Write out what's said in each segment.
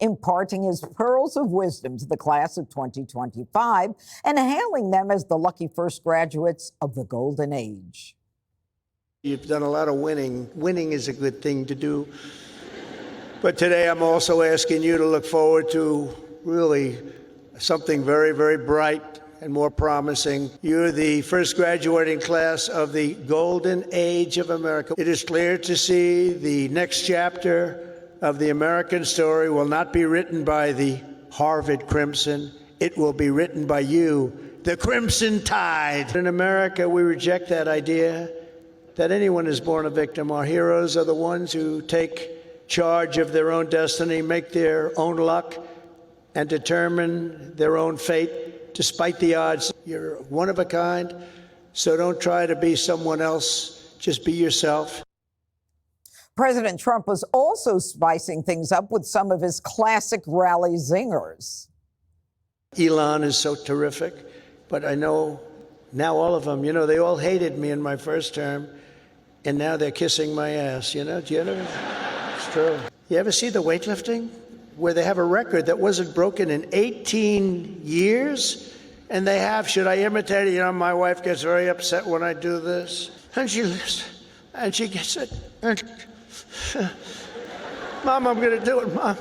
imparting his pearls of wisdom to the class of 2025 and hailing them as the lucky first graduates of the golden age. You've done a lot of winning. Winning is a good thing to do. But today I'm also asking you to look forward to really something very, very bright and more promising. You're the first graduating class of the golden age of America. It is clear to see the next chapter of the American story will not be written by the Harvard Crimson. It will be written by you, the Crimson Tide. In America, we reject that idea that anyone is born a victim. Our heroes are the ones who take charge of their own destiny, make their own luck, and determine their own fate despite the odds. You're one of a kind, so don't try to be someone else. Just be yourself. President Trump was also spicing things up with some of his classic rally zingers. Elon is so terrific, but I know now all of them, they all hated me in my first term, and now they're kissing my ass, Do you know? It's true. You ever see the weightlifting? Where they have a record that wasn't broken in 18 years? And they have. Should I imitate it? My wife gets very upset when I do this. And she lifts, and she gets it. And, Mom, I'm going to do it, Mom.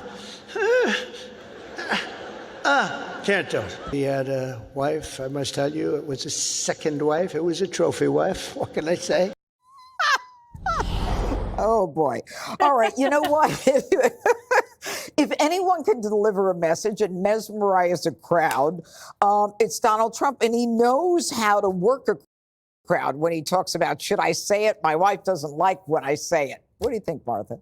Can't do it. He had a wife, I must tell you, it was a second wife. It was a trophy wife. What can I say? Oh, boy. All right. You know what? If anyone can deliver a message and mesmerize a crowd, it's Donald Trump. And he knows how to work a crowd when he talks about, should I say it? My wife doesn't like when I say it. What do you think, Martha?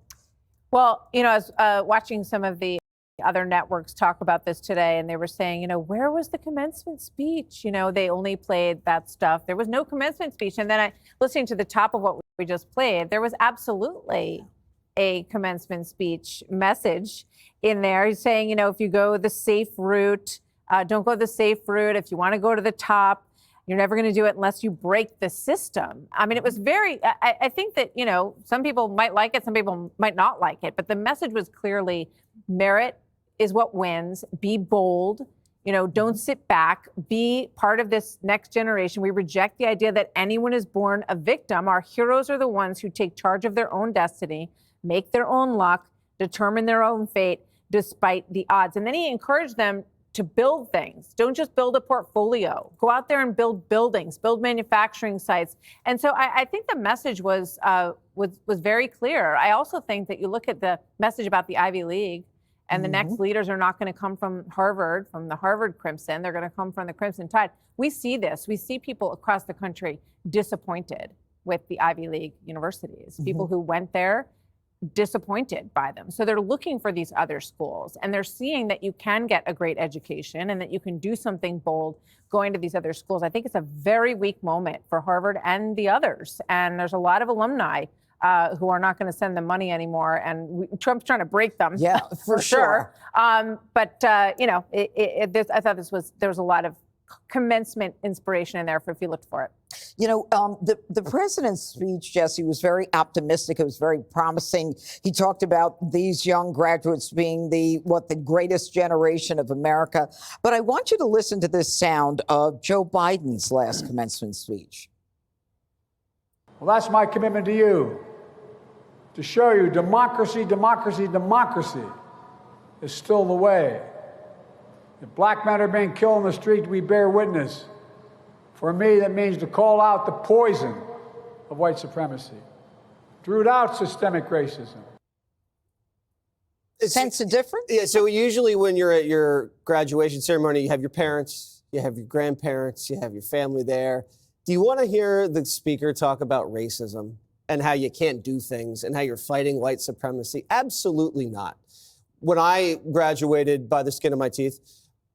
Well, I was watching some of the other networks talk about this today, and they were saying, where was the commencement speech? They only played that stuff. There was no commencement speech. And then listening to the top of what we just played, there was absolutely a commencement speech message in there. He's saying, if you go the safe route, don't go the safe route. If you want to go to the top, you're never going to do it unless you break the system. I mean, it was I think that, some people might like it, some people might not like it, but the message was clearly merit is what wins. Be bold. Don't sit back. Be part of this next generation. We reject the idea that anyone is born a victim. Our heroes are the ones who take charge of their own destiny, make their own luck, determine their own fate despite the odds. And then he encouraged them to build things. Don't just build a portfolio. Go out there and build buildings, build manufacturing sites. And so I think the message was very clear. I also think that you look at the message about the Ivy League, and the next leaders are not going to come from Harvard, from the Harvard Crimson. They're going to come from the Crimson Tide. We see this. We see people across the country disappointed with the Ivy League universities. People who went there disappointed by them. So they're looking for these other schools, and they're seeing that you can get a great education and that you can do something bold going to these other schools. I think it's a very weak moment for Harvard and the others. And there's a lot of alumni who are not going to send them money anymore. And Trump's trying to break them. Yeah, for sure. I thought there was a lot of commencement inspiration in there if you looked for it. The president's speech, Jesse, was very optimistic. It was very promising. He talked about these young graduates being the greatest generation of America. But I want you to listen to this sound of Joe Biden's last commencement speech. Well, that's my commitment to you, to show you democracy, democracy, democracy is still the way. If black men are being killed in the street, we bear witness. For me, that means to call out the poison of white supremacy, to root out systemic racism. Sense of difference? Yeah, so usually when you're at your graduation ceremony, you have your parents, you have your grandparents, you have your family there. Do you want to hear the speaker talk about racism and how you can't do things and how you're fighting white supremacy? Absolutely not. When I graduated by the skin of my teeth,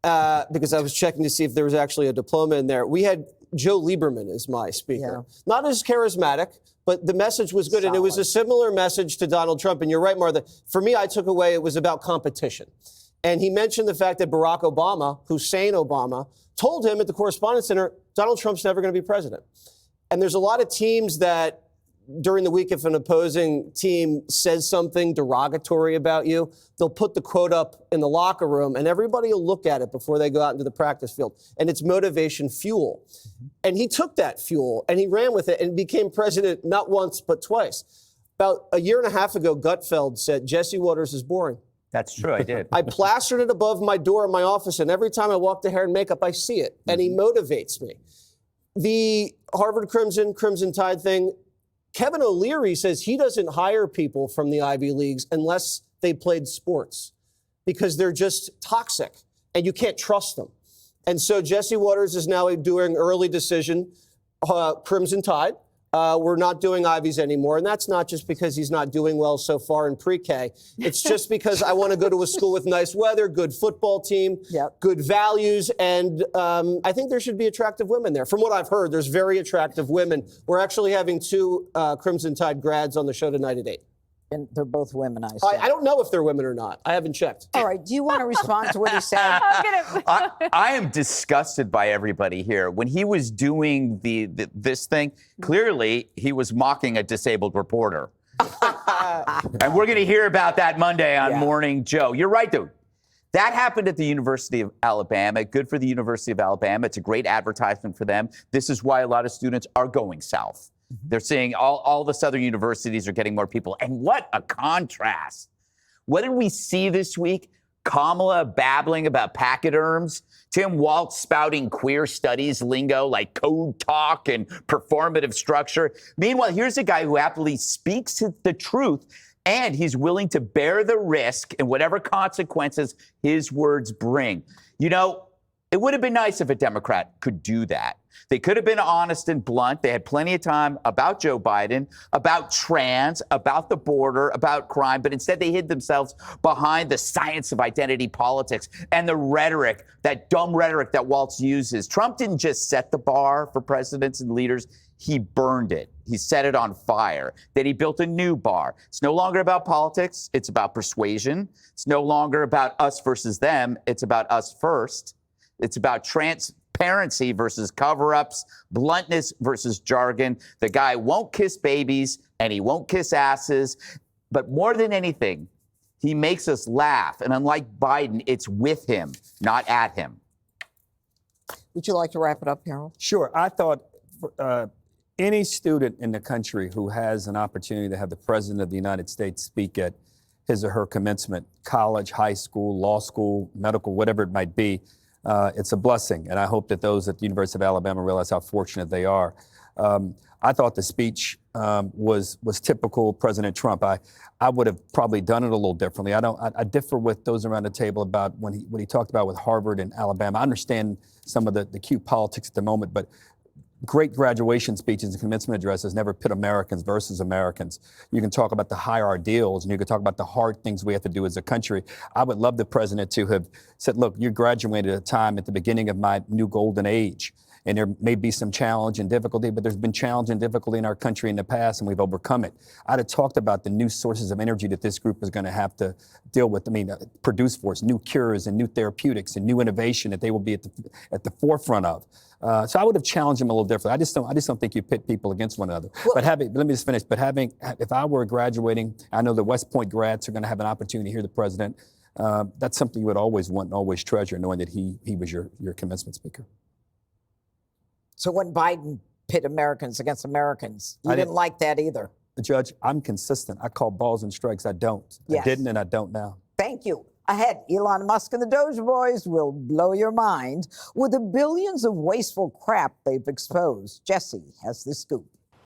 because I was checking to see if there was actually a diploma in there, we had Joe Lieberman as my speaker. Yeah. Not as charismatic, but the message was good. Solid. And it was a similar message to Donald Trump. And you're right, Martha. For me, I took away it was about competition. And he mentioned the fact that Barack Obama, Hussein Obama, told him at the Correspondence Center, Donald Trump's never going to be president. And there's a lot of teams that during the week, if an opposing team says something derogatory about you, they'll put the quote up in the locker room and everybody will look at it before they go out into the practice field. And it's motivation fuel. And he took that fuel and he ran with it and became president not once, but twice. About a year and a half ago, Gutfeld said, Jesse Waters is boring. That's true, I did. I plastered it above my door in my office, and every time I walk to hair and makeup, I see it, and he motivates me. The Harvard Crimson Tide thing, Kevin O'Leary says he doesn't hire people from the Ivy Leagues unless they played sports because they're just toxic, and you can't trust them. And so Jesse Waters is now doing early decision, Crimson Tide. We're not doing Ivies anymore. And that's not just because he's not doing well so far in pre-K. It's just because I want to go to a school with nice weather, good football team, good values. And I think there should be attractive women there. From what I've heard, there's very attractive women. We're actually having 2 Crimson Tide grads on the show tonight at 8. And they're both women, I I don't know if they're women or not. I haven't checked. All right. Do you want to respond to what he said? I am disgusted by everybody here. When he was doing this thing, clearly he was mocking a disabled reporter. And we're going to hear about that Monday on Morning Joe. You're right, dude. That happened at the University of Alabama. Good for the University of Alabama. It's a great advertisement for them. This is why a lot of students are going south. They're seeing all the southern universities are getting more people. And what a contrast. What did we see this week? Kamala babbling about pachyderms, Tim Walz spouting queer studies lingo like code talk and performative structure. Meanwhile, here's a guy who happily speaks the truth, and he's willing to bear the risk and whatever consequences his words bring. You know, it would have been nice if a Democrat could do that. They could have been honest and blunt. They had plenty of time about Joe Biden, about trans, about the border, about crime, but instead they hid themselves behind the science of identity politics and the rhetoric, that dumb rhetoric that Walz uses. Trump didn't just set the bar for presidents and leaders. He burned it. He set it on fire. Then he built a new bar. It's no longer about politics. It's about persuasion. It's no longer about us versus them. It's about us first. It's about transparency versus cover-ups, bluntness versus jargon. The guy won't kiss babies and he won't kiss asses. But more than anything, he makes us laugh. And unlike Biden, it's with him, not at him. Would you like to wrap it up, Harold? Sure. I thought any student in the country who has an opportunity to have the President of the United States speak at his or her commencement, college, high school, law school, medical, whatever it might be, it's a blessing. And I hope that those at the University of Alabama realize how fortunate they are. I thought the speech was typical President Trump. I would have probably done it a little differently. I differ with those around the table about what he talked about with Harvard and Alabama. I understand some of the cute politics at the moment, but great graduation speeches and commencement addresses never pit Americans versus Americans. You can talk about the higher ideals and you can talk about the hard things we have to do as a country. I would love the president to have said, look, you graduated at a time at the beginning of my new golden age. And there may be some challenge and difficulty, but there's been challenge and difficulty in our country in the past, and we've overcome it. I'd have talked about the new sources of energy that this group is going to have to deal with. Produce for us new cures and new therapeutics and new innovation that they will be at the forefront of. So I would have challenged him a little differently. I just don't think you pit people against one another. Well, but let me just finish. But if I were graduating, I know the West Point grads are going to have an opportunity to hear the president. That's something you would always want and always treasure, knowing that he was your commencement speaker. So when Biden pit Americans against Americans, you didn't like that either. Judge, I'm consistent. I call balls and strikes. I don't. Yes. I didn't and I don't now. Thank you. Ahead, Elon Musk and the Doge Boys will blow your mind with the billions of wasteful crap they've exposed. Jesse has the scoop.